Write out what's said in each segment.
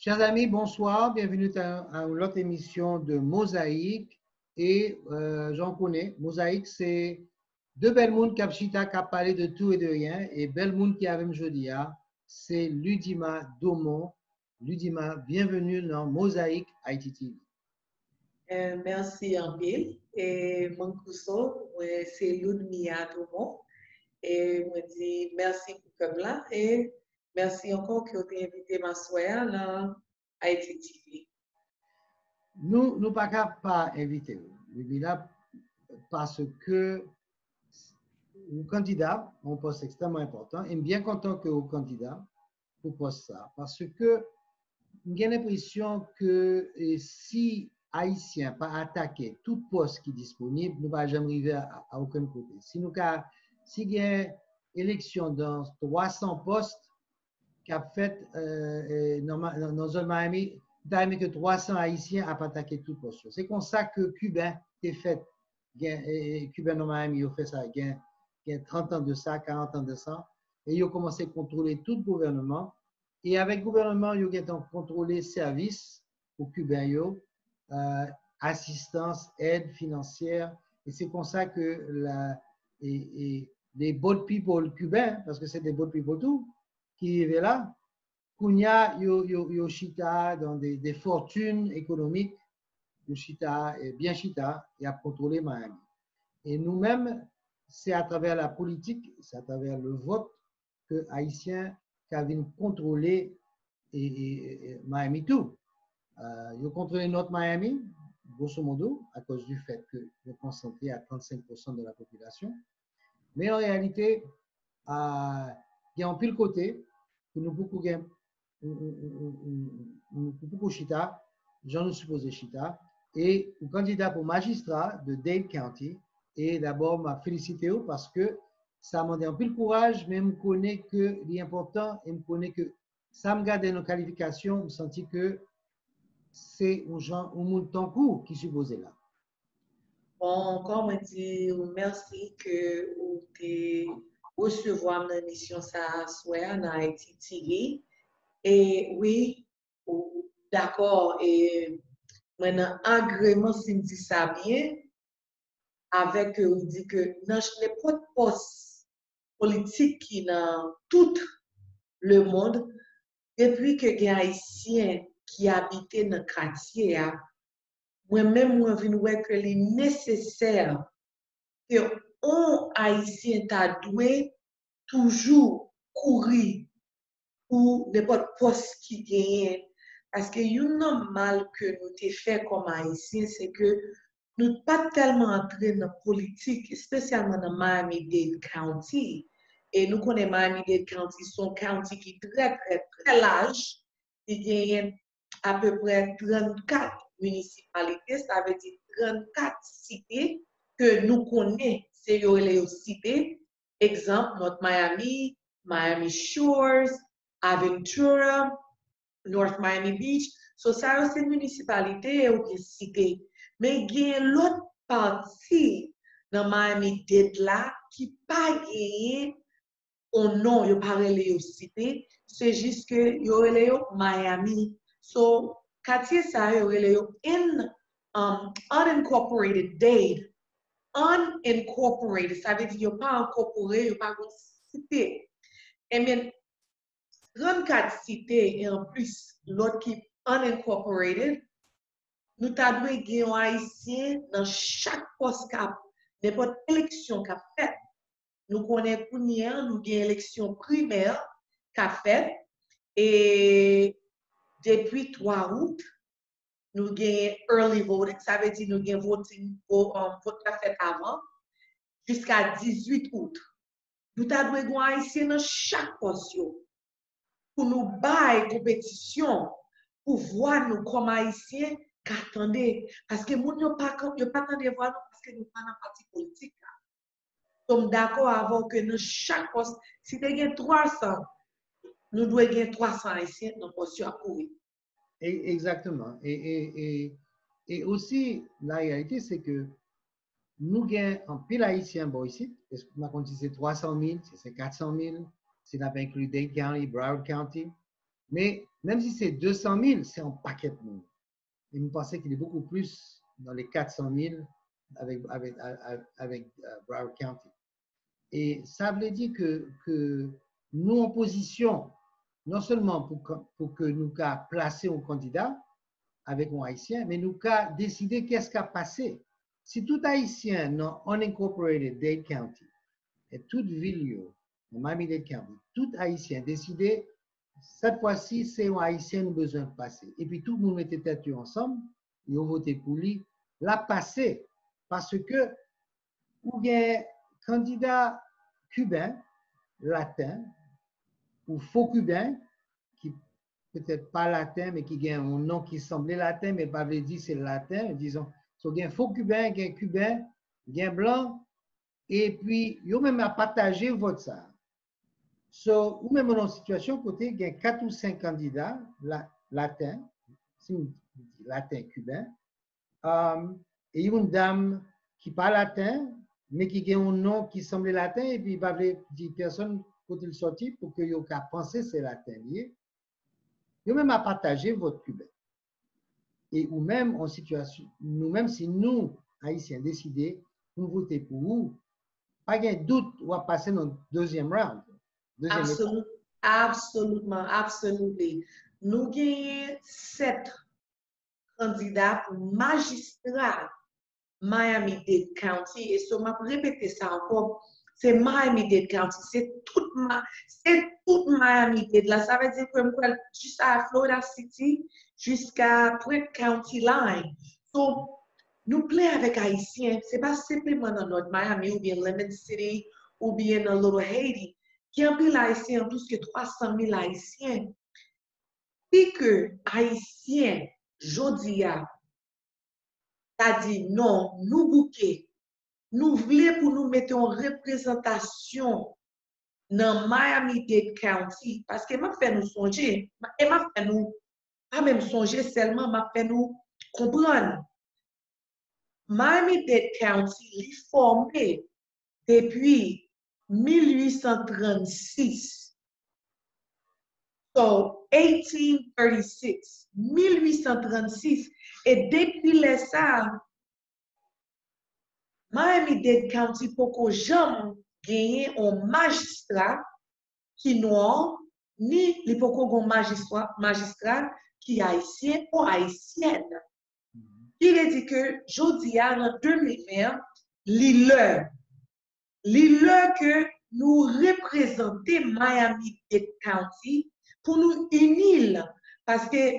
Chers amis, bonsoir. Bienvenue à une autre émission de Mosaïque. Et j'en connais. Mosaïque, c'est deux belles mondes qui ont parlé de tout et de rien. Et belle monde qui a même jeudi, c'est Ludima Domo. Ludima, bienvenue dans Mosaïque Haïti TV. Merci en pile. Et mon cousin, c'est Ludmia Domo. Et je dis merci pour comme là. Et merci encore que vous avez invité ma soeur dans Haïti TV. Nous ne pouvons pas inviter Ludmila parce que le candidat, un poste extrêmement important, et bien content que le candidat pour poste ça. Parce que j'ai l'impression que si Haïtien pas attaquer tout poste qui est disponible, nous ne va jamais arriver à aucun côté. Si il y a une élection dans 300 postes qu'a fait dans la zone Miami, d'ailleurs que 300 Haïtiens n'ont pas attaqué tout poste. C'est comme ça que Cubain est fait. Cubain dans Miami, il a fait ça. Il y a 30 ans de ça, 40 ans de ça. Et ils ont commencé à contrôler tout le gouvernement. Et avec le gouvernement, ils ont contrôlé services aux Cubains, assistance, aide financière. Et c'est comme ça que les boat people cubains, parce que c'est des boat people tout, qui vivaient là, Kounia, yo chita dans des fortunes économiques, yo chita, bien chita, et à contrôler Miami. Et nous-mêmes, c'est à travers la politique, c'est à travers le vote que Haïtiens viennent contrôler Miami tout. Ils ont contrôlé notre Miami, grosso modo, à cause du fait que nous concentrons à 35% de la population. Mais en réalité, il y a un pile côté que nous beaucoup chita, j'en ai supposé chita, et le candidat pour magistrat de Dade County, et d'abord m'a félicité parce que ça m'a donné un peu de courage, mais je me connais que l'important, et me connais que ça me garde nos qualifications, je me senti que c'est un gens, un monde temps court qui supposé là. Bon, comme je dis, merci que vous avez recevoir mon émission ça soir dans Haïti TV. Et oui, d'accord, et maintenant, agrément, si me dit ça bien, avec, on dit que dans n'importe quel poste politique qui dans tout le monde, depuis que les Haïtiens qui habitent dans le quartier, moi-même, moi, je vois que c'est nécessaire que un Haïtien t'a doué toujours courir pour n'importe poste qui gagne. Parce que une normal que nous t'ai fait comme Haïtien, c'est que nous ne pas tellement entrés dans la politique, spécialement dans Miami-Dade County. Et nous connaissons Miami-Dade County, son county qui est très, très, très large. Il y a à peu près 34 municipalités, ça veut dire 34 cités que nous connaissons, c'est les cités. Exemple, notre Miami, Miami Shores, Aventura, North Miami Beach. So, ça, c'est une municipalité ou une cité. Mais il y a l'autre partie dans Miami-Dade là qui pas gagné au nom, il parle de cité, c'est juste que il y Miami. So, quartier ça, il y unincorporated Dade. Unincorporated, ça veut dire qu'il n'y a pas incorporé, il n'y a pas une cité. Et bien, 34 cités et en plus l'autre qui est unincorporated, nous avons gagné un haïtien dans chaque poste cap, n'importe élection qu'a fait. Nous connaissons nous avons une élection primaire qu'a fait et depuis 3 août, nous avons early voting, ça veut dire nous avons voting vote qu'a fait avant jusqu'à 18 août. Nous avons gagné un haïtien dans chaque poste pour nous bailler compétition pour voir nous comme haïtiens qu'attendez parce que nous ne pas attendre voir nous parce que nous pas dans parti politique. Nous sommes d'accord avant que nous chaque poste si tu as 300 nous devons gagner 300 haïtiens dans poste à courir. Exactement. Et aussi la réalité c'est que nous avons un pile haïtien bon ici, est-ce que ma c'est 300 000, c'est 400 000, c'est n'a pas inclus Dade County, Broward County. Mais même si c'est 200 000, c'est un paquet de monde. Et nous pensons qu'il est beaucoup plus dans les 400 000 avec Broward County. Et ça veut dire que nous, en position, non seulement pour que nous placions un candidat avec un Haïtien, mais nous décider qu'est-ce qui a passé. Si tout Haïtien dans unincorporated Dade County et toute ville, Miami-Dade County, tout Haïtien décidé, cette fois-ci, c'est un Haïtien qui a besoin de passer. Et puis tout le monde mettait tête ensemble, ils ont voté pour lui, l'a passé. Parce que, ou bien, candidat cubain, latin, ou faux cubain, qui peut-être pas latin, mais qui a un nom qui semblait latin, mais pas veut dire c'est latin, disons. So, il y a un faux cubain, il y a un cubain, il y a un blanc, et puis, ils ont même à partager votre ça. So, ou même dans une situation côté, il y a 4 ou 5 candidats latins, latin cubain, et une dame qui parle latin, mais qui a un nom qui semble latin, et puis il va dire personne quand il sortit pour que vous penser c'est latin. Vous même à partager votre cubain. Et ou même en situation, nous-mêmes, si nous, Haïtiens, décidons de voter pour vous, pas de doute, on va passer dans le deuxième round. Absolument, absolument. Nous avons 7 candidats pour magistrat Miami-Dade County. Et je vais répéter ça encore. C'est Miami-Dade County. C'est toute Miami-Dade. Là, ça veut dire que juste à Florida City jusqu'à Brent County Line. So, nous plaît avec Haïtiens. Ce n'est pas simplement dans notre Miami ou bien Lemon City ou bien dans Little Haiti. Qui a plus d'Haïtiens, plus que 300 000 Haïtiens. Puis que Haïtiens, Jodia, a dit non, nous bouquets, nous voulons pour nous mettre en représentation dans Miami-Dade County, parce que m'a fait nous songer, et m'a fait nous, pas même songer seulement, m'a fait nous comprendre. Miami-Dade County est formé depuis 1836. So, 1836, 1836, et depuis les ça, Miami-Dade County poko jamais gagné un magistrat qui noir, ni li poko gon magistrat qui haïtien ou haïtienne. Il a dit que jodi en 2020, l'heure que nous représenter Miami-Dade County pour nous unir parce que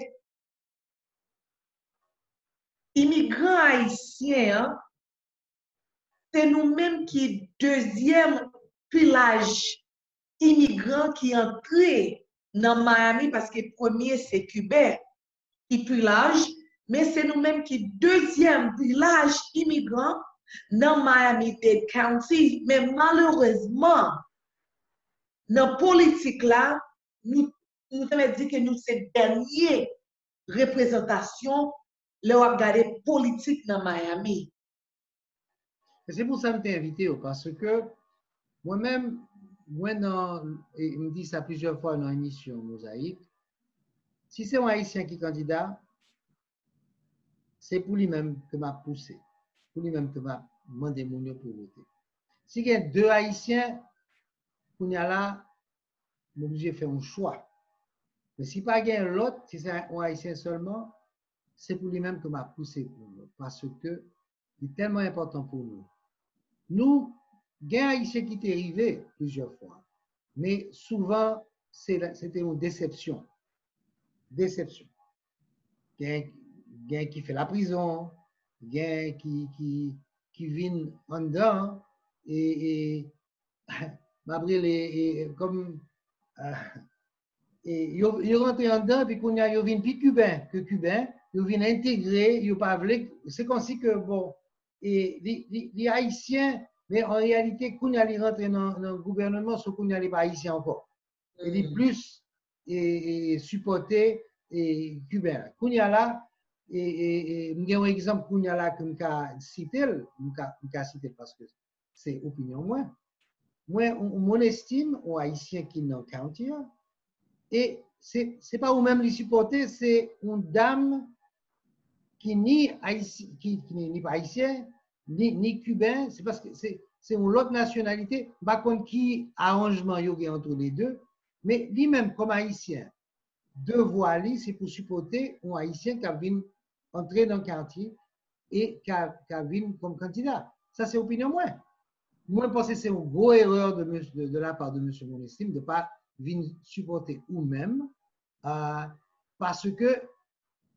immigrants haïtiens, c'est nous-mêmes qui deuxième village immigrant qui entré dans Miami parce que premier c'est Cubain qui village, mais c'est nous-mêmes qui deuxième village immigrant dans Miami-Dade County. Mais malheureusement, dans la politique là, nous avons dit que nous c'est dernière représentation, là on regarder politique dans Miami. C'est pour ça que je t'ai invité, parce que moi-même, et il me dit ça plusieurs fois dans l'émission Mosaïque, si c'est un Haïtien qui est candidat, c'est pour lui-même que m'a poussé, pour lui-même que m'a demandé mon pour voter. Si il y a 2 Haïtiens, on y a là, on est obligé de faire un choix. Mais si pas il l'autre, si c'est un Haïtien seulement, c'est pour lui-même que m'a poussé pour nous, parce que c'est tellement important pour nous. Nous, il y a un Haïtien qui est arrivé plusieurs fois, mais souvent, c'était une déception. Déception. Il y a un qui fait la prison, il y a un qui vient en dedans, et comme ils rentrent en dedans, puis qu'on y a, ils viennent plus cubain que cubain, ils viennent intégrer, ils pas c'est comme si que, bon, et les Haïtiens, mais en réalité, quand ils rentrent dans le gouvernement, ce qu'on y a les Haïtiens encore. Et les plus supportés et cubains. Quand il y a là, et il y a un exemple qu'on y a là que je cité parce que c'est opinion moi. Moi, mon estime aux Haïtiens qui sont dans le county, et c'est pas vous-même les supporter, c'est une dame qui ni n'est pas haïtien, ni cubain, c'est parce que c'est une autre nationalité, par contre qui arrangement il y a entre les deux, mais lui-même comme haïtien, devoir lui, c'est pour supporter un haïtien qui vient entrer dans le quartier et qui vient comme candidat. Ça, c'est opinion moi. Moi, je pense que c'est une grosse erreur de la part de M. Monestime de ne pas venir supporter ou-même parce que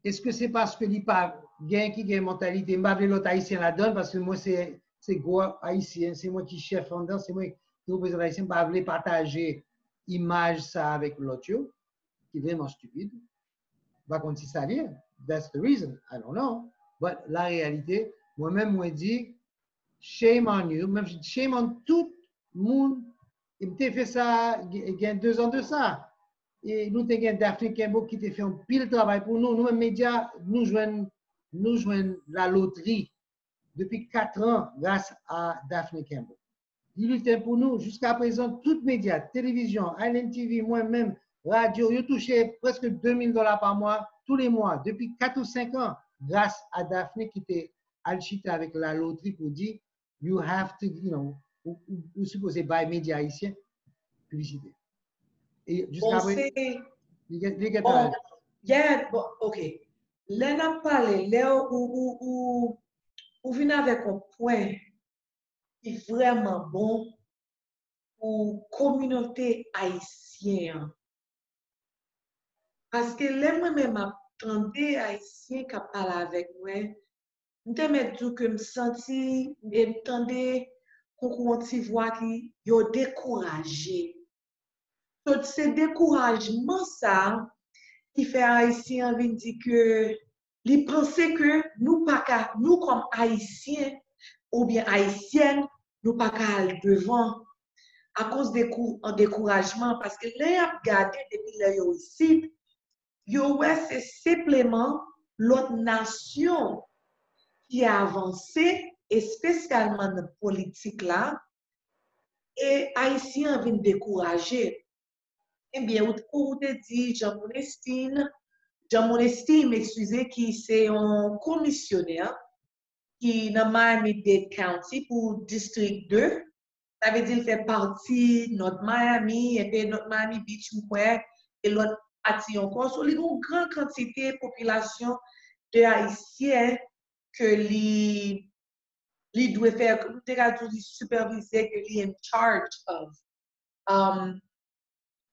est-ce que c'est parce que il pas gain qui gagne mentalité, m'a l'autre haïtien la donne parce que moi c'est gros haïtien, c'est moi qui chef en dedans, c'est moi qui représente haïtien, pas voulait partager image ça avec l'autre qui est vraiment stupide. Par contre si ça vient, that's the reason, I don't know. But la réalité, moi-même moi dit shame on you, même shame on tout le monde. Il m'a fait ça il y a 2 ans de ça. Et nous avons Daphne Kembo qui a fait un pile travail pour nous. Nous, les médias, nous jouons la loterie depuis 4 ans grâce à Daphne Kembo. Il luttait pour nous. Jusqu'à présent, toutes les médias, télévision, Island TV, moi-même, radio, ils touchaient presque $2000 par mois, tous les mois, depuis 4 ou 5 ans, grâce à Daphne qui était alchita avec la loterie pour dire, you have to, you know, vous supposez buy médias haïtiens, publicité. Et jusqu'à présent, bon, ok. Là, on a parlé, là où vient avec un point qui est vraiment bon pour la communauté haïtienne. Parce que là, moi-même, j'entendais haïtien qui parle avec moi. Je me dis que je me sentis, je m'entendais qu'on voit qui est découragé. Donc, c'est découragement ça qui fait haïtien venir dire que ils pensaient que nous comme haïtiens ou bien haïtiennes nous pas qu'à aller devant à cause des découragement parce que les a regardé depuis là ici c'est simplement l'autre nation qui a avancé et spécialement dans la politique là et haïtiens viennent décourager. Eh bien, ou te dit Jean Monestime, excusez, qui c'est un commissionnaire qui dans Miami-Dade County pour District 2. Ça veut dire qu'il fait partie de notre Miami, et puis notre Miami Beach, et l'autre partie encore. So, il y a une grande quantité de population de Haïtiens que lui doit faire, comme tu as dit, superviser, que lui est in charge of.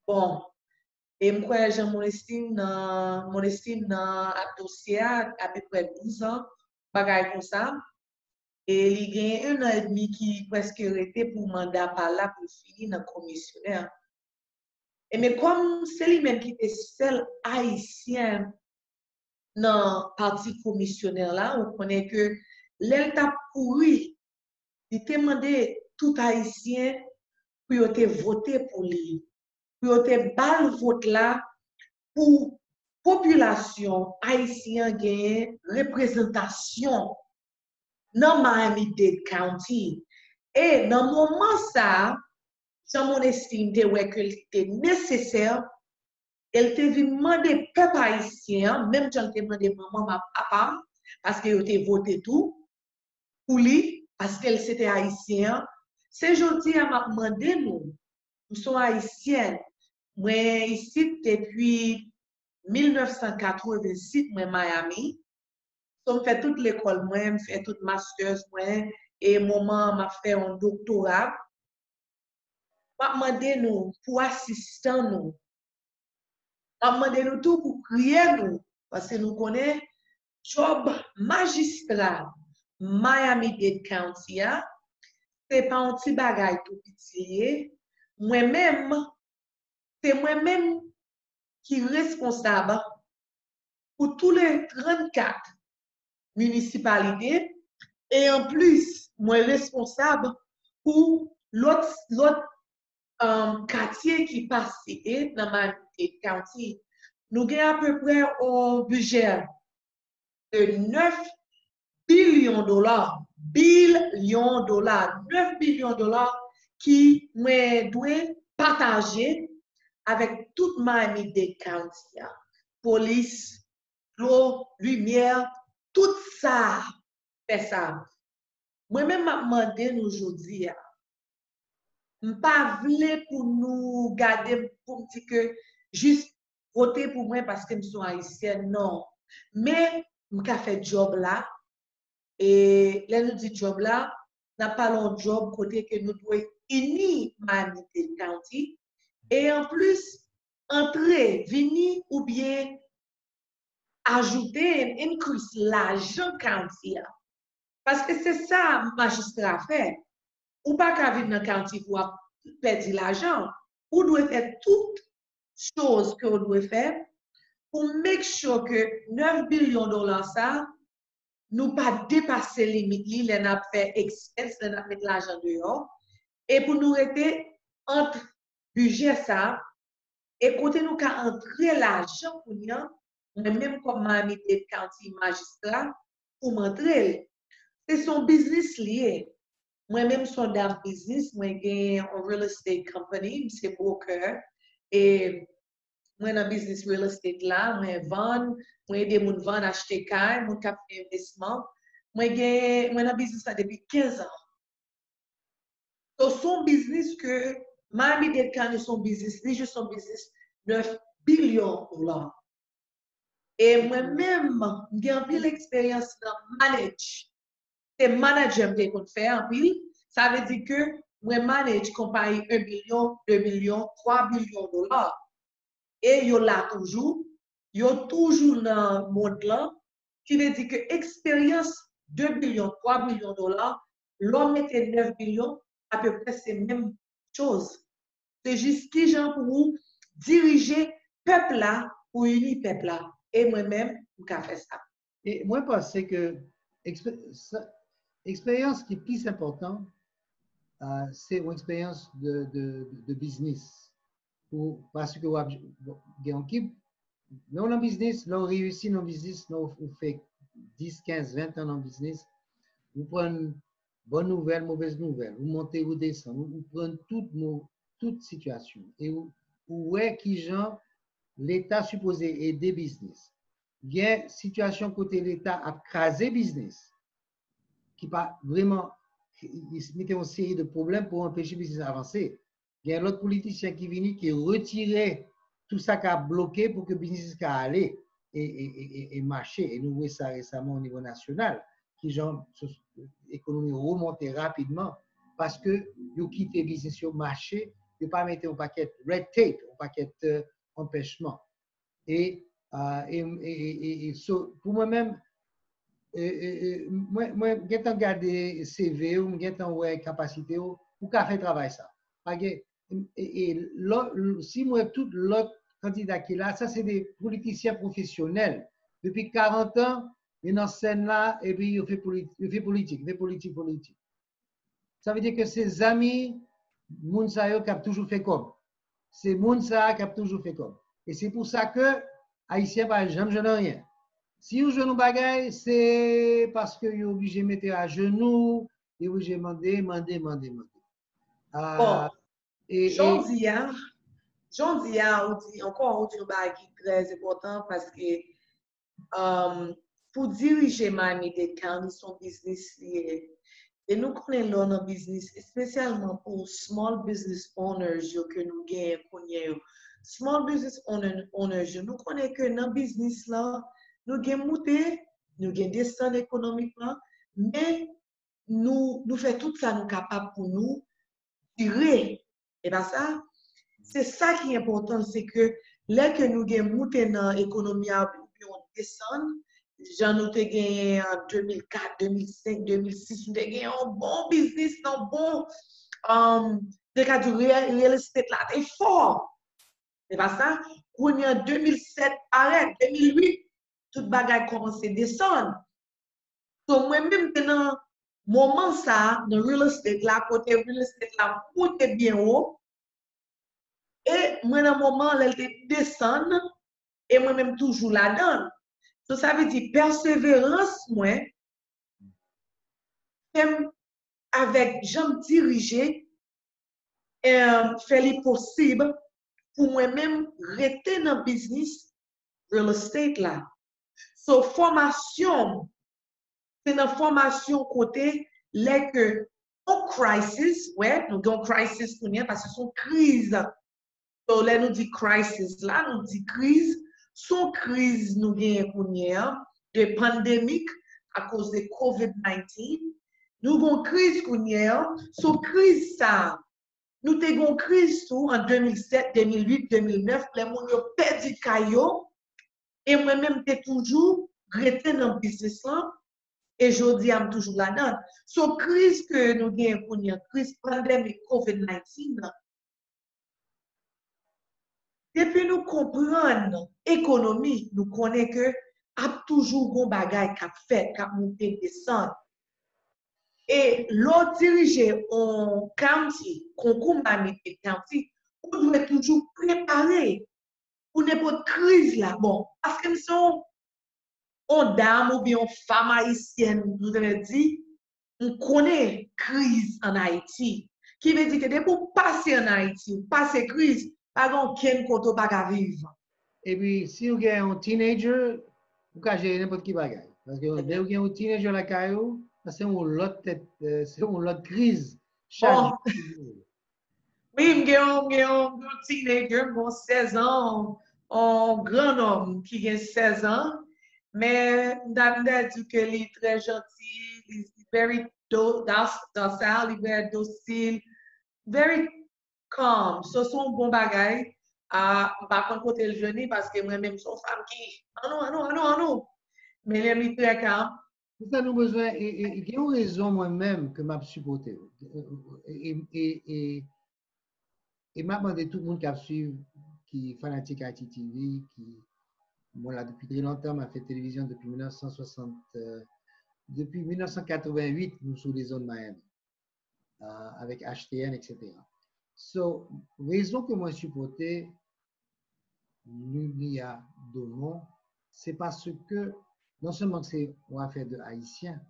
Bon. Et moi, j'ai mon estime dans dossier à peu près 12 ans, bagaille comme ça. Et il y a 1 an et demi qui presque été pour mandat par là pour finir dans le commissionnaire. Et mais comme c'est lui-même qui était seul haïtien dans le parti commissionnaire là, on connaît que l'État pourri, il demandé tout haïtien pour voter pour lui. Pour te bal vote là pour population haïtienne gagne représentation dans Miami-Dade County. Et dans le moment ça, Jean Monestime te ouais que c'était nécessaire, elle te vu demander peuple haïtien, même Jean te demandé maman, ma papa, parce que te voté tout pour lui, parce qu'elle c'était haïtien. C'est gentil à m'a demandé nous sommes haïtiennes. Moi, ici, depuis 1986, moi, Miami. Je fais toute l'école, moi, je fais toute master, moi, et maman m'a fait un doctorat. Je demandé nous pour assister nous. Je demandé nous tout pour crier nous, parce que nous connaissons job magistral Miami-Dade County. C'est pas un petit bagage tout petit. Moi-même, c'est moi-même qui est responsable pour tous les 34 municipalités et en plus, moi responsable pour l'autre quartier qui passe dans ma county. Nous avons à peu près un budget de 9 billions de dollars. 9 billions de dollars qui doit partager avec toute Miami-Dade County, police, l'eau, lumière, tout ça, fait ça. Moi-même, je demandé aujourd'hui, je ne pas pour nous garder, pour me dire que juste voter pour moi parce que je suis haïtienne, non. Mais, je fait job là, et là, nous dit job là, n'a pas long job côté que nous devons unir Miami-Dade County, et en plus, entrer, venir ou bien ajouter, increase l'argent county. Parce que c'est ça, magistrat fait. Ou pas qu'à vivre dans le county pour perdre l'argent. Ou doit faire toutes choses que vous doit faire pour make sure que 9 billions de dollars ça, nous pas dépasser les limites, les n'a fait expense, les n'a mettre l'argent dehors. Et pour nous rester entre budget ça, et côté nous qu'à entrer l'argent pour nous, même comme Miami-Dade County magistrat, pour m'entrer. C'est son business lié. Moi-même, son dans business, moi, j'ai un real estate company, c'est broker. Et moi, dans business real estate là, moi, vendre, moi, aider mon vendre, acheter car, mon cap investissement. Moi, dans business là depuis 15 ans. Donc, son business que, Miami-Dade County, son business, déjà son business, 9 billions de dollars. Et moi-même, j'ai un peu l'expérience dans manage. C'est manager qu'on fait en pile. Ça veut dire que moi manage compagnie 1 billion, 2 millions, 3 billions de dollars. Et yo là toujours, yo toujours dans le monde là, qui veut dire que expérience 2 billions, 3 millions de dollars, l'homme était 9 billions, à peu près c'est la même chose. C'est juste qui gens pour diriger peuple là, pour unir peuple là. Et moi-même, je fais ça. Et moi, je pense que l'expérience qui est plus importante, c'est une expérience de business. Parce que nous, dans le business, nous réussissons dans le business, nous fait 10, 15, 20 ans dans le business, vous prenez bonne nouvelle, mauvaise nouvelle, vous montez, vous descendez, vous prenez toute situation. Et vous voyez qui gens, l'État supposé aider business. Il y a une situation côté l'État a crasé business, qui pas vraiment, il mettait une série de problèmes pour empêcher le business d'avancer. Il y a l'autre politicien qui vient qui retirait tout ça qui a bloqué pour que le business puisse aller et marcher. Et nous voyons ça récemment au niveau national, qui genre l'économie remontait rapidement parce que ils quittent le business au marché, ils ne pas mettre un paquet red tape, un paquet empêchement. Et pour moi-même, moi, j'ai regardé CV ou j'ai ouais capacité pour faire travail ça. Et si moi tout l'autre candidat qui est là, ça c'est des politiciens professionnels. Depuis 40 ans, ils sont en scène là et puis ils font politique. Ça veut dire que ses amis, Mounsayo qui a toujours fait comme. C'est Mounsa qui a toujours fait comme. Et c'est pour ça que Haïtien, par exemple, je n'ai rien. Si vous jouez nos bagailles, c'est parce que vous êtes obligé de mettre à genoux et vous êtes demander. Bon, j'en dis, encore on dit un bagage très important parce que pour diriger Miami-Dade County, son business lié. Et nous connaissons dans business, spécialement pour small business owners que nous gagnons. Small business owners, nous connaissons que dans business là, nous gagnons monter, nous gagnons descendre économiquement, mais nous faisons tout ça, nous capables pour nous tirer. Et bien ça, c'est ça qui est important, c'est que là que nous gagnons monter dans l'économie, puis on descend, j'en ai gagné en 2004, 2005, 2006, nous avons gagné un bon business, un bon real estate là, c'est fort. C'est pas ça. Quand on est en 2007, arrête, 2008, tout bagage commence à descendre. Donc, moi-même, dans moment ça, dans real estate là, côté real estate là, monte bien haut. Et moi, dans le moment, elle descend, et moi-même, toujours là-dedans. Donc, ça veut dire persévérance, moi, même avec jambes dirigées, faire les possible pour moi-même rester dans le business real estate là. So, formation, c'est une formation côté, les que, en crisis, ouais, nous avons crisis pour nous parce que c'est une crise. So, là, nous dit crisis, là, nous dit crise, son crise nous gagne pour nous, de pandémique à cause de COVID-19. Nous avons crise pour nous, so crise ça. Nous avons une crise tout en 2007, 2008, 2009, les gens ont perdu caillou et moi-même, j'ai toujours resté dans le business là et je dis, je suis toujours là-dedans. So, crise que nous avons pour nous, crise pandémique COVID-19, depuis nous comprenons l'économie, nous connaissons que a toujours un bagage qui a fait, qui a monté, descendre. Et l'autre dirigé en county, concours manité county, on doit toujours préparer pour n'importe crise là. Bon, parce que nous sommes en dame ou bien en femme haïtienne, nous avons dit, on connaît crise en Haïti. Qui veut dire que dès pour passer en Haïti, passer crise, pas aucun côté pas vivre. Et puis, si vous avez un teenager, vous pouvez gérer n'importe qui bagaille. Parce que dès que vous avez un teenager à la caillou, c'est une autre crise. Bon. Oui, j'ai un teenager, bon 16 ans, un grand homme qui a 16 ans, mais d'abord dit qu'il est très gentil, il est very docile, il est docile, very calm. So, son bon bagay, par contre, côté le jeune, parce que moi-même, son femme qui, ah non, mais il est très calme. C'est ça, nous besoin, et il y a une raison moi-même que m'a supporté. Et m'a demandé tout le monde qui a suivi, qui est fanatique à ITTV, qui, moi là, depuis très longtemps, m'a fait télévision depuis 1960, depuis 1988, nous sur les zones Miami, avec HTN, etc. So, raison que moi supporté l'UNIA Domon, c'est parce que non seulement c'est une affaire de Haïtiens,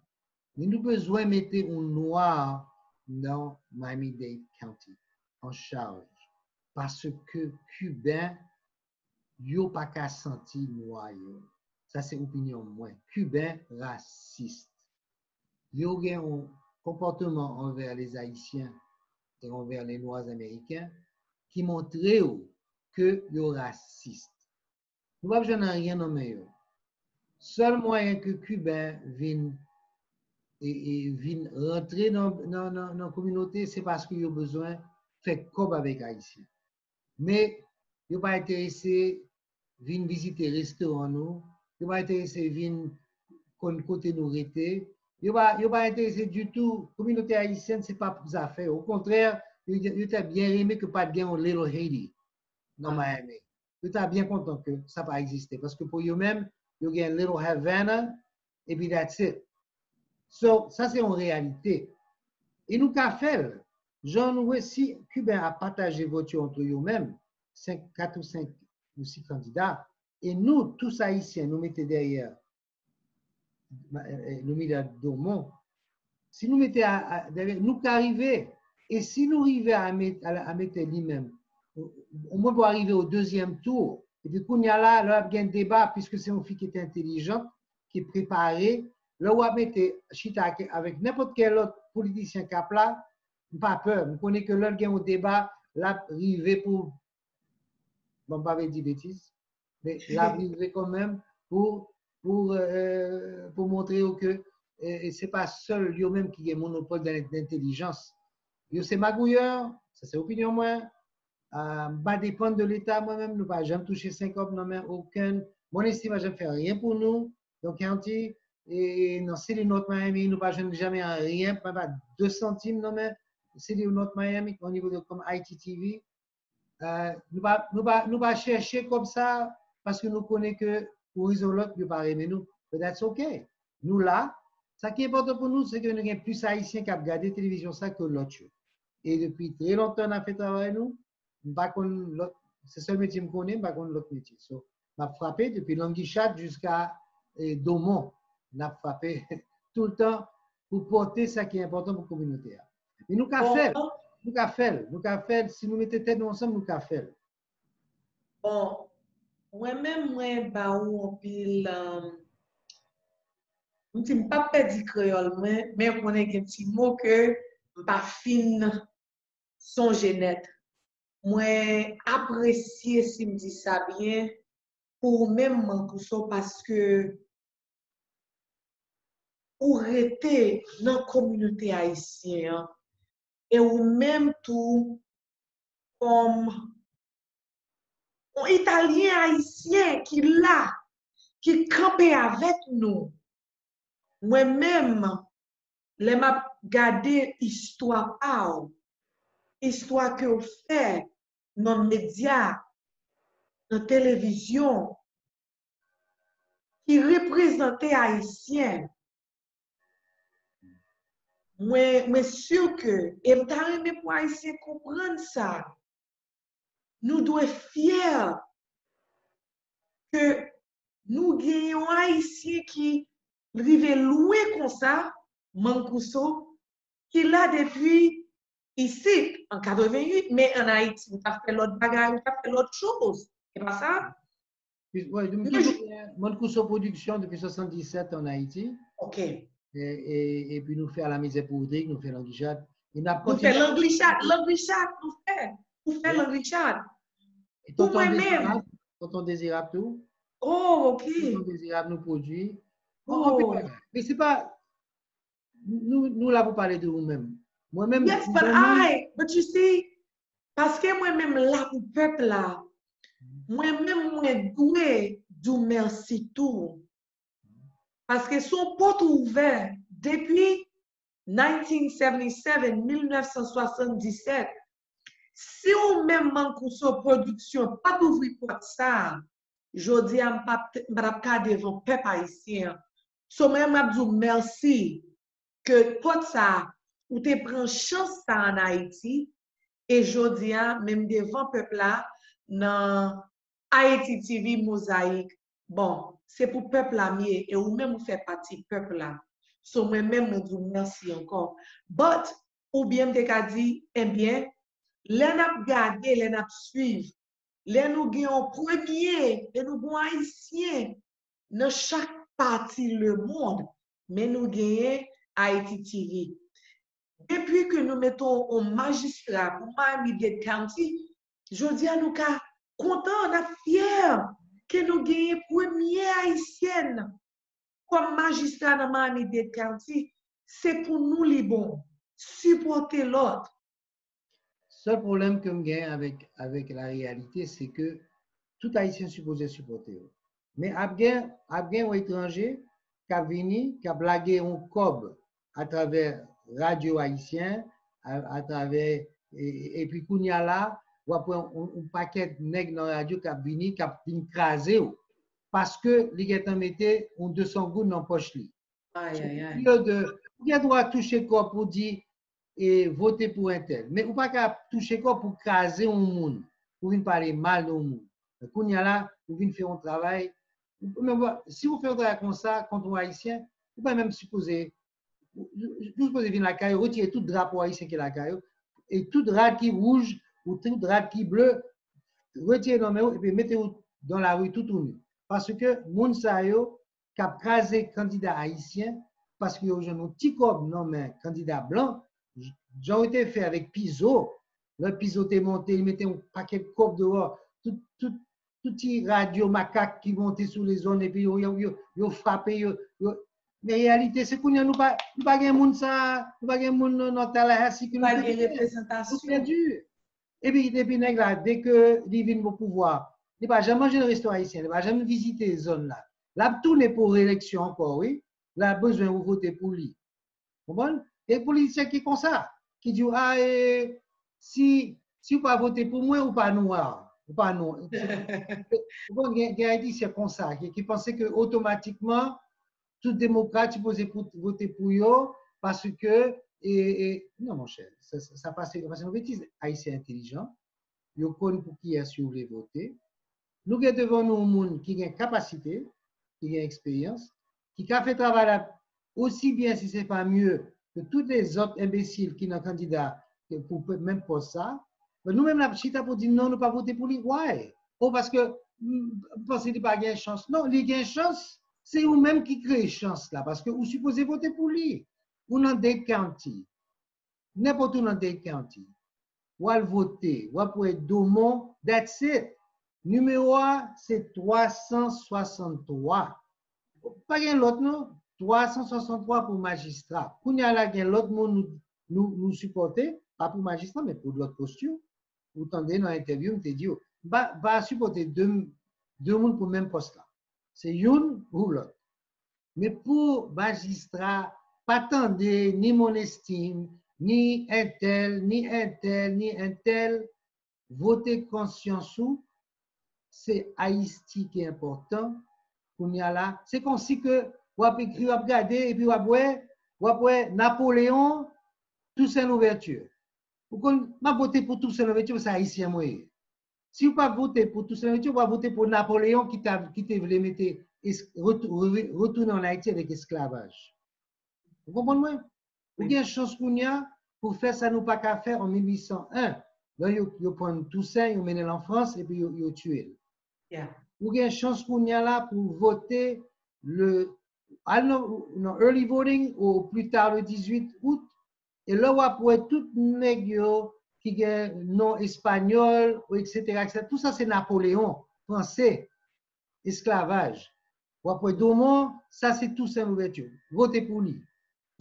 mais nous besoin de mettre un noir dans Miami-Dade County en charge. Parce que Cubain, yo pas qu'à sentir noir. Ça, c'est opinion moins. Cubain raciste. Yo a un comportement envers les Haïtiens et envers les Noirs américains qui montre que yo raciste. Nous ne pouvons rien nommer. Seul moyen que Cubain vienne rentrer dans la communauté, c'est parce qu'il a besoin de faire comme avec Haïtiens. Mais il n'est pas intéressé à venir visiter les restaurants, il n'est pas intéressé à venir côté nous rester, il n'est pas intéressé du tout. La communauté haïtienne, ce n'est pas pour affaires. Au contraire, il était bien aimé que pas de gain au Little Haiti dans Miami. Il était bien content que ça n'a pas existé. Parce que pour eux-mêmes, il y a un Little Havana, et puis that's it. So, ça, c'est en réalité. Et nous, qu'a fait, Jean, si Cubain a partagé voiture entre eux-mêmes, 4 ou 5 ou 6 candidats, et nous, tous haïtiens, nous mettons derrière le milieu d'Aumont, si nous mettons derrière, nous qu'arriver, et si nous arrivons à mettre lui-même, au moins pour arriver au deuxième tour, et puis qu'on y a là, il y a un débat, puisque c'est une fille qui est intelligente, qui est préparée, là où on mettre Chita avec n'importe quel autre politicien qui a là, pas peur. On connaît que l'autre gagne au débat, là, arrivé pour, bon, pas dire bêtises, mais là, arrivé quand même pour montrer que ce n'est pas seul lui-même qui a monopole d'intelligence. C'est magouilleur, ça c'est opinion moi. Pas dépendre de l'État moi-même, nous pas jamais toucher 5 hommes, non mais aucun. Mon estime, je ne fais rien pour nous. Donc, county, et dans City North Miami, nous pas jamais rien, pas 2 centimes, non mais City North Miami, au niveau de comme ITTV. Nous pas chercher comme ça parce que nous connaissons que pour les autres, nous pas aimer nous. But that's okay. Nous là, ce qui est important pour nous, c'est que nous avons plus haïtiens qui ont regardé la télévision ça que l'autre. Et depuis très longtemps, on a fait travail nous. C'est ce métier que je connais, pas l'autre métier. So, on a frappé depuis Languichat jusqu'à Domont. On a frappé tout le temps pour porter ce qui est important pour la communauté. Mais nous avons fait, si nous mettons tête ensemble, nous avons fait. Bon, moi-même, moi, bah, ou en pile, je ne pas perdre créole, mais on a un petit mot que pas fin songer net. Moi, apprécier si me dit ça bien, pour même Mancuso parce que ou rester dans la communauté haïtienne et ou même tout comme un Italien haïtien qui là, qui campait avec nous. Moi-même, les m'a gardé histoire histoire que vous fait dans les médias, dans la télévision, qui représentait haïtien. Moi, sûr que, et je pour haïtien comprendre ça, nous devons être fiers que nous gagnons haïtien qui rive loué comme ça, Mancuso, qui l'a depuis ici, en 88, mais en Haïti, on a fait l'autre bagarre, on a fait l'autre chose. C'est pas ça? Ouais, toujours, Mancuso Production depuis 77 en Haïti. OK. Et puis nous faire la misère pour Audrey, nous faire l'anguichat. Nous fait l'anguichat, nous fait. Nous fait l'anguichat. Pour moi-même. Tonton Désirable tout. Oh, OK. Tonton Désirable nous produit. Oh. Mais c'est pas. Nous là pour parler de nous-mêmes. Moi-même. Yes, but you see, parce que moi-même là pour peuple là, moi-même moi doué du merci tout. Parce que son porte ouvert depuis 1977, 1977. Si on même manque sur production, pas d'ouvrir porte ça, je dis à m'apka devant peuple haïtien. So même abdou merci que porte ça ou te prend chance ça en Haïti et je dis même devant peuple là dans Haïti TV Mosaïque. Bon, c'est pour peuple là mieux et ou même vous fait partie peuple là. So moi-même me dis merci encore. But ou bien me dit eh bien les n'a gardé, les n'a suivre, les nous gagnons premier, les nous gagnons haïtiens dans chaque partie le monde, mais nous gagnons Haïti TV. Depuis que nous mettons au magistrat pour Miami-Dade County, je dis à nous qu'à content, on est fiers que nous gagnons premier haïtienne comme magistrat dans Miami-Dade County. C'est pour nous les bons, supporter l'autre. Seul problème que je gagne avec la réalité, c'est que tout haïtien supposé supporter. Mais il y a un étranger qui a venu, qui a blagué un cob à travers radio haïtien, à travers, et puis qu'on y a là, ou après un paquet de nègres dans la radio qui a venu craser parce que les gens mettaient 200 gouttes dans la poche. Il y a droit de toucher corps pour dire et voter pour un tel. Mais ou pas qu'à toucher quoi pour craser un monde, pour venir parler mal d'un monde. Quand il y a là, vous venez faire un travail. Si vous faites un travail comme ça, contre un haïtien, vous pouvez même supposer, vous supposez venir la caille, retirer tout drapeau haïtien qui est la caille, et tout drapeau qui rouge, ou tout drapeau qui bleu, retirez dans et puis mettez-vous dans la rue tout nu. Parce que moun sa yo, qui a crasé candidat haïtien, parce que y a un petit corps nommé candidat blanc, j'ai été fait avec Piso. Le Piso était monté, il mettait un paquet de copes dehors, tout petit radio macaque qui montait sur les zones et puis ils frappé. Mais en réalité, c'est qu'on nous pas de monde ça, nous pas de monde dans Tallahassee qui nous pas de représentation. perdu. Et puis dès que ils viennent au pouvoir, ils ne vont jamais manger le restaurant haïtien, ils ne vont jamais visiter les zones là. Là, tout est pour élection encore, oui. Là, besoin de voter pour lui. Vous comprenez? Et les politiciens qui font ça, qui disent, ah, si vous ne pas voter pour moi, ou pas noir, ou pas non. Bon, il y a des c'est comme ça, qui pensaient que automatiquement, tout démocrate supposé voter pour eux, parce que, non, mon cher, ça passe une bêtise. Haïtien intelligent, ils connaissent pour qui est-ce que vous voulez voter. Nous avons devant nous un monde qui a une capacité, qui a une expérience, qui a fait travail aussi bien, si ce n'est pas mieux, que tous les autres imbéciles qui sont candidats pour même pour ça. Nous-mêmes, la chita pour dire non, nous ne pas voter pour lui. Ouais. oh, parce que vous pensez qu'il n'y a pas de chance. Non, il y a chance, c'est vous-même qui créez chance là, parce que vous supposez voter pour lui. Ou dans des counties, n'importe où dans des counties, ou à voter, ou pour être Domon, that's it. Numéro 1, c'est 363. Pas rien l'autre, non? 363 pour magistrat. Pour nous, l'autre monde nous supporter, pas pour magistrat, mais pour l'autre posture. Vous entendez dans l'interview, vous dit, va supporter deux monde pour le même poste là. C'est une ou l'autre. Mais pour magistrat, pas attendez ni mon estime, ni un tel, ni un tel, ni un tel. Voter conscience ou, c'est haïstique qui est important. C'est comme si que vous avez écrit, vous avez regardé, et puis vous avez Napoléon, Toussaint Louverture. Vous avez voté pour Toussaint Louverture, c'est haïtien. Si vous ne pas voter pour Toussaint Louverture, vous allez voter pour Napoléon qui t'a voulu mettre retourner en Haïti avec esclavage. Vous comprenez? Vous avez une chance pour faire ça, nous pas qu'à faire en 1801. Là, vous prenez Toussaint, vous menez en France et puis vous tuez. Vous avez une chance pour voter le early voting ou plus tard le 18 août. Et là, vous pouvez tout nègre qui est non espagnol, etc., etc. Tout ça, c'est Napoléon, français, esclavage. Vous pouvez Domon, ça, c'est Toussaint Louverture. Votez pour lui.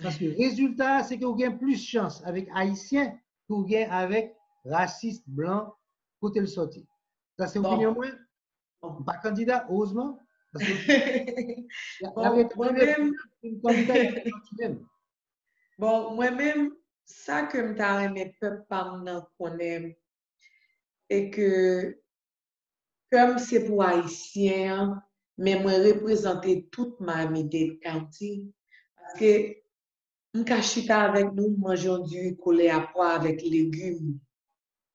Parce que le résultat, c'est que vous avez plus de chance avec Haïtiens que vous avez avec racistes blancs côté le sorti. Ça, c'est l'opinion moi. Pas candidat, heureusement. Parce que bon, moi-même, ça que je t'ai peuple par connaître et que comme c'est pour Haïtiens, mais moi représenter toute ma Miami-Dade County parce que je suis avec nous mangeons du collé à pois avec légumes.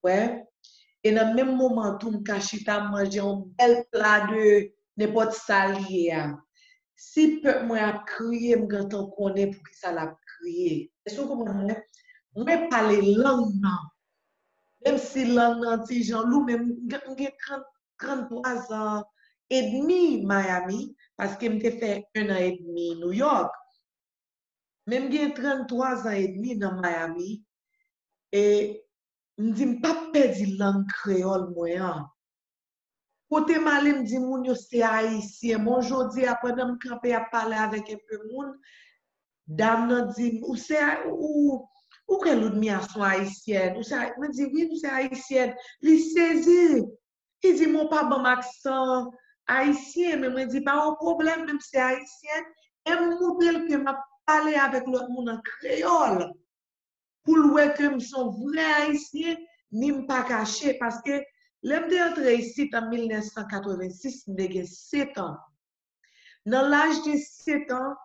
Ouais. Et dans le même moment, tout je suis manger un bel plat de n'importe salier. Si peuple moi a crié, me gantan connaît pour que ça l'a crié. Est-ce que moi parler langue non. Même si langue nan ti Jean-Loup, même j'ai 33 ans et demi Miami parce que m'te fait 1 an et demi New York. Même j'ai 33 ans et demi dans Miami et m'di pas perdre langue créole moi. Côté malé m'di moun yo c'est haïtien. Mon jodi après me camper à parler avec un peu moun, dame nan dit ou c'est ou que l'autre mi a son haïtienne. Ou ça me dit oui, nous c'est haïtienne. Li saisi. Il dit mon pas bon accent haïtien mais me dit pas un problème même c'est haïtienne. Et montre que m'a parler avec l'autre monde en créole. Pour le que me sont vrais haïtiens ni me pas caché parce que l'homme est entré ici en 1986, j'ai 7 ans. Dans l'âge de 7 ans,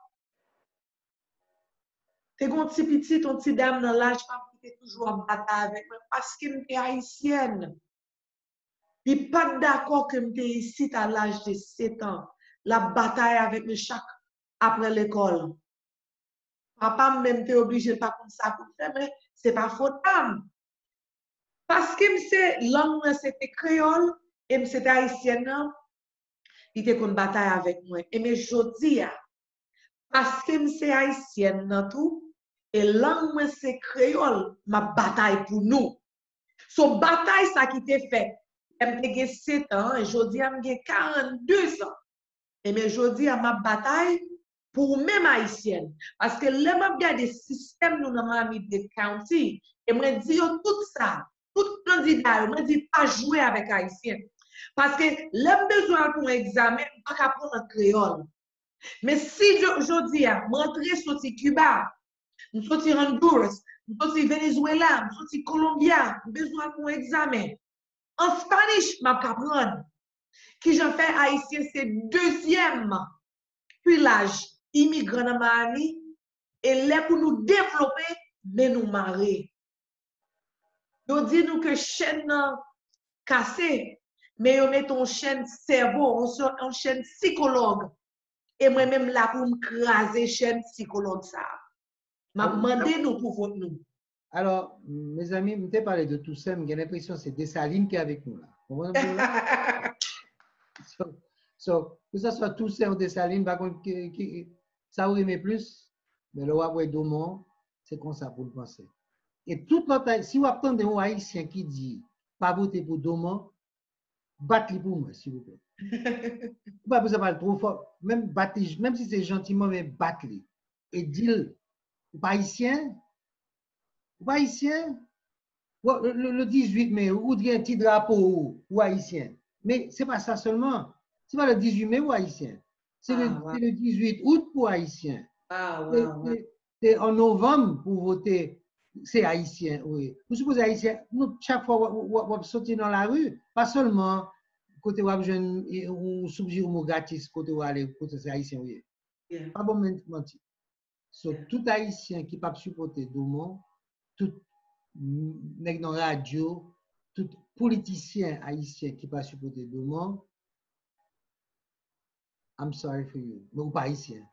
t'es un petit petit, ton petit dame dans l'âge, qui était toujours en bataille avec moi parce que j'étais haïtienne. Il n'est pas d'accord que j'étais ici à l'âge de 7 ans. La bataille avec moi chaque après l'école. Papa même était obligé de pas comme ça pour faire, mais c'est pas faute d'âme. Parce que c'est langue c'était créole et c'était haïtienne, il était une bataille avec moi. Et mais je dis, parce que c'est haïtienne dans tout, et langue c'est créole, ma bataille pour nous. So bataille ça qui t'est fait. J'ai 7 ans et je dis j'ai 42 ans. Et mais je dis à ma bataille pour même haïtienne. Parce que là, je regarde le système nous dans Miami-Dade County et je dis tout ça, tout candidat, je dis pas jouer avec haïtien. Parce que l'homme besoin pour un examen, pas apprendre en créole. Mais si je dis, rentrer sur Cuba, nous sortir Honduras, nous sortir Venezuela, nous sortir Colombia, besoin pour un examen. En Spanish, je apprendre. Qui j'en fais haïtien, c'est deuxième village immigrant dans Miami. Et là, pour nous développer, mais nous marier. Nous disons que chaîne cassée, mais on met ton chaîne cerveau, on chaîne psychologue. Et moi-même là pour me craser chaîne psychologue ça. M'a demandé nous pour nous. Alors, mes amis, je t'ai parlé de tout ça, mais j'ai l'impression que c'est Dessalines qui est avec nous là. Vous comprenez là? Que ça soit Toussaint ou Dessalines, par contre, ça aurait aimé plus, mais le roi Domon, c'est comme ça pour le penser. Et toute notre, si vous attendez un Haïtien qui dit pas voter pour Domon, battez pour moi, s'il vous plaît. Pas besoin de parler trop fort, même si c'est gentiment, mais battez. Et dit, ou pas haïtien, le 18 mai, ou dit un petit drapeau ou haïtien. Mais ce n'est pas ça seulement. Ce n'est pas le 18 mai ou haïtien. C'est le 18 août pour haïtien. C'est en novembre pour voter, c'est haïtien. Oui. Vous supposez haïtien, nous, chaque fois on sortir dans la rue, pas seulement côté où on subit ou gratis, côté où aller, côté c'est haïtien. Oui. Yeah. Pas bon mentir. So, tout haïtien qui ne peut pas supporter Domon, tout nèg dans radio, tout politicien haïtien qui ne peut pas supporter Domon, I'm sorry for you. Mais ou pas haïtien.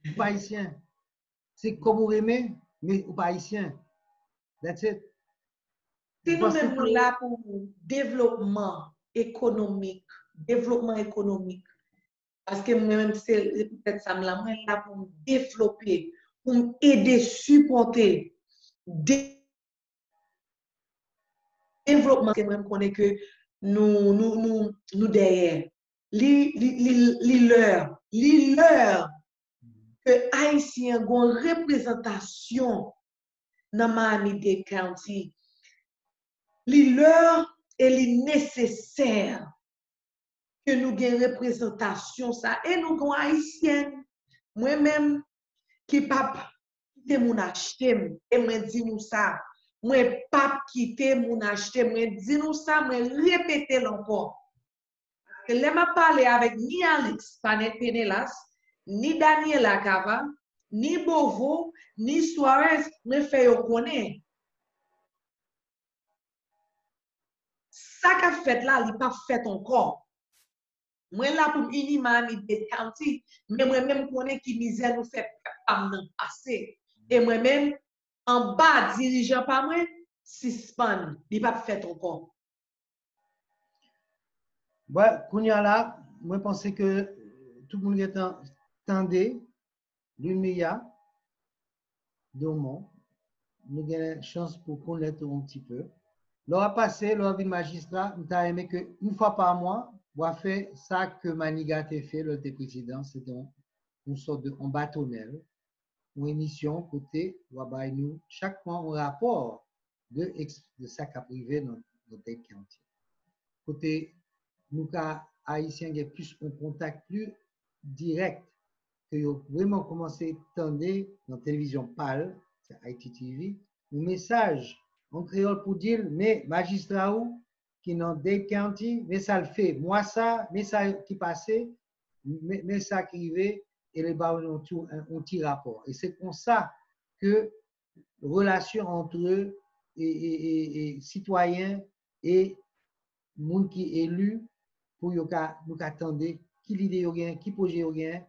Ou pas haïtien. C'est comme vous aimez, mais ou pas haïtien. That's it. Si nous-mêmes nous là pour développement économique, parce que même c'est peut-être ça, là pour développer, pour aider, supporter, développement, c'est même qu'on est que nous derrière. L'heure que Haïtien ont une représentation dans Miami-Dade County. L'heure est nécessaire que nous ayons une représentation ça et nous sommes haïtiens. Moi-même qui pas quitter mon acheter et me dit nous ça. Moi pas quitter mon acheter, me dit nous ça, me répéter encore. Que là m'a parlé avec ni Alex Panelas, ni Daniela Cava, ni Bovo, ni Suarez, me fait yo connaître. Ça qu'a fait là, il pas fait encore. Moi là pour ini Miami-Dade County, mais moi même connais qui misère nous fait pas passer. Et moi même en bas dirigeant pas moi, suspend, il pas fait encore. Ouais, Kounia là, moi je pense que tout le monde attendait l'UMEA, Domon, nous avons une chance pour connaître un petit peu. L'on a passé, l'on a vu le magistrat, nous avons aimé qu'une fois par mois, on a fait ça que Manigat a fait, le président, c'était une sorte de bâtonnel, une émission côté, nous chaque mois un rapport de ça qui a privé dans notre county. Côté, nous, Haïtiens, il y a plus un contact plus direct que vraiment commencé à tendre dans la télévision PAL, c'est ITTV, un message en créole pour dire, mais magistrat qui dans Dade County, mais ça le fait, moi ça, mais ça qui passait, mais ça qui arrivait, et les bas ont un petit rapport. Et c'est comme ça que relation entre eux et citoyens et monde qui est élu pour nous attendre qui l'idée est qui projet est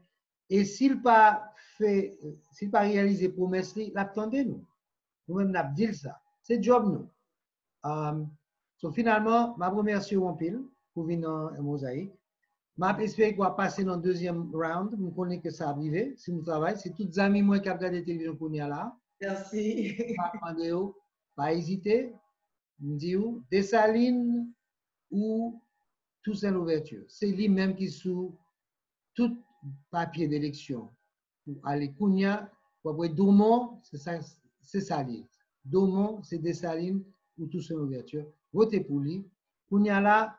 et s'il pas réalisé promesse l'attendez nous même n'a dit ça c'est job nous so finalement ma remercie en pile pour venir en mosaïque m'a espéré qu'on va passer dans le deuxième round nous connaît que ça arrive si nous travaillons c'est tous les amis moi qui ont regardé la télévision qu'on y a là merci pas hésiter me dit Dessalines ou Toussaint Louverture. C'est lui-même qui sous tout papier d'élection. Pour aller Kounia, pour avoir Domon, c'est ça livre. Domon, c'est Dessalines ou Toussaint Louverture. Votez pour lui. Kounia là,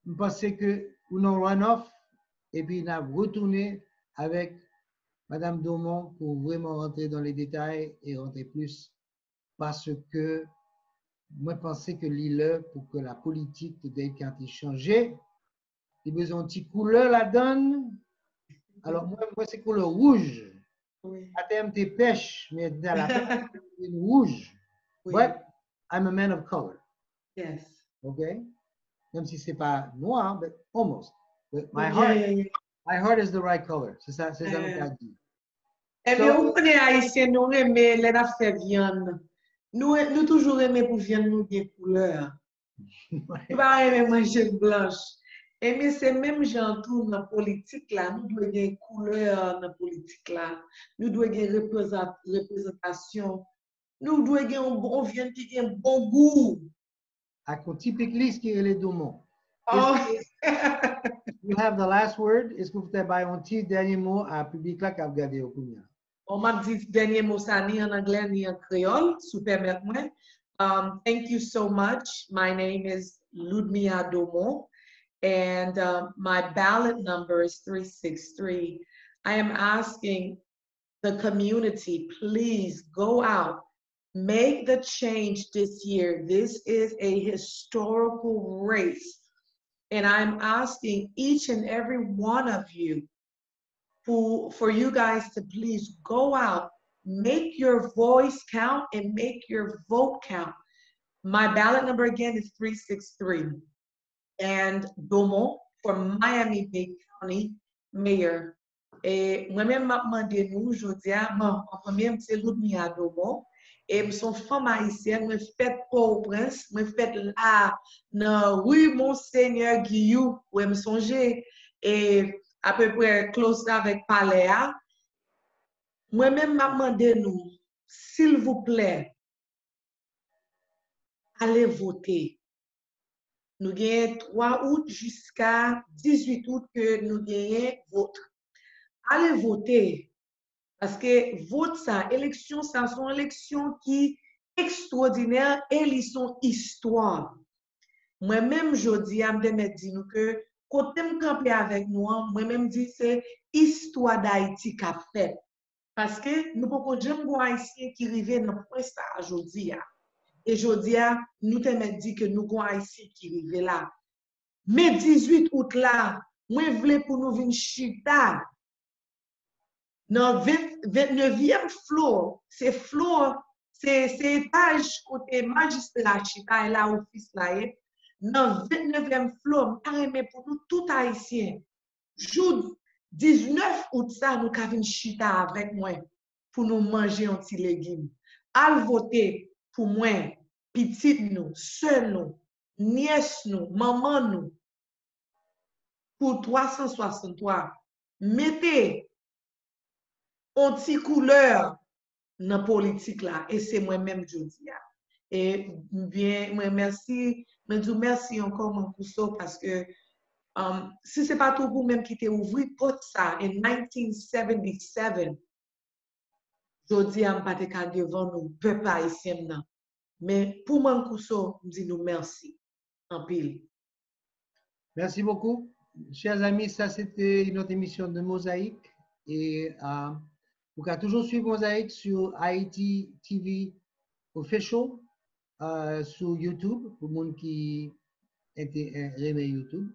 je pense que nous avons runoff et puis nous avons retourné avec Madame Domon pour vraiment rentrer dans les détails et rentrer plus parce que moi, je pensais que l'île, pour que la politique de Dade County change, il y a besoin de petite couleur la donne. Alors, moi c'est couleur rouge. Oui. À terme, tu pêches, mais dans la pêche, c'est rouge. Oui. But I'm a man of color. Yes. Okay? Même si ce n'est pas noir, but almost. But my heart is the right color. C'est ça que j'ai dit. Et bien, vous connaissez haïtien, nous aimons les affaires viande. Nous toujours aimé pour viande nous des couleurs. Nous pas aimer manger blanche. Et mais c'est même genre tout dans la politique là, nous devons avoir couleur dans la politique là. Nous devons avoir représentation. Nous devons avoir un bon viande qui a un bon goût. À qu'on typiquement ce qui est les deux mots. Oh. You have the last word. Est-ce que vous avez un petit dernier mot à public là qui a regardé au premier? On m'a dit dernier mot ça ni en anglais ni en créole, sous permettez-moi. Thank you so much. My name is Ludmilla Domo, and my ballot number is 363. I am asking the community, please go out, make the change this year. This is a historical race. And I'm asking each and every one of you for you guys to please go out, make your voice count and make your vote count. My ballot number again is 363. And Domo for Miami-Dade County Mayor. Et moi-même, m'a demandé nous, je dis, bon, en premier, c'est Ludmilla Domo. Et son femme haïtienne, me fait Port-au-Prince, me fait là, dans rue Monseigneur Guillou, où me songe, et à peu près close avec Palais. Moi-même, m'a demandé nous, s'il vous plaît, allez voter. Nous gagnons 3 août jusqu'à 18 août que nous gagnons vote. Allez voter. Parce que vote ça, élection, ça sont élections qui extraordinaires et ils sont histoire. Moi-même, je dis à me dire que quand je camper avec nous, moi-même dis c'est histoire d'Haïti qu'a fait. Parce que nous pouvons jamais voir haïtien qui arrive dans point ça aujourd'hui. Et aujourd'hui, nous te dit que nous avons haïtien qui arrive là. Mais 18 août là, moi je voulais pour nous venir chita. Dans 29e floor, c'est étage côté magistrat chita et là office là. Dans 29e floor, carrément pour nous tout haïtien. Jour 19 août ça, nous avons chita avec moi pour nous manger un petit légume. Al voter pour moi, petite nous, seul nous, nièce nous, maman nous, pour 363. Mettez un petit couleur dans la politique là, et c'est moi-même je dis. Et bien, moi merci, je dis merci encore mon Cousso parce que si ce n'est pas tout vous-même qui t'ai ouvert porte ça en 1977, je dis à m'pas devant nous, peuple haïtien. Mais pour mon Cousso, je dis nous merci en pile. Merci beaucoup. Chers amis, ça c'était notre émission de Mosaïque. Et vous pouvez toujours suivre Mosaïque sur Haïti TV Official sur YouTube, pour les gens qui aiment YouTube.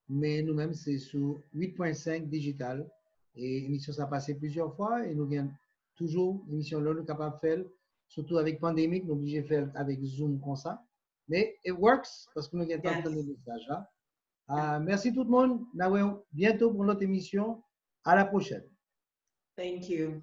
Mais nous-mêmes, c'est sur 8.5 digital. Et l'émission, ça a passé plusieurs fois. Et nous avons toujours l'émission là, nous sommes capables de faire, surtout avec la pandémie, nous sommes obligés de faire avec Zoom comme ça. Mais it works parce que nous avons tant de messages là. Merci tout le monde. Bientôt pour notre émission. À la prochaine. Thank you.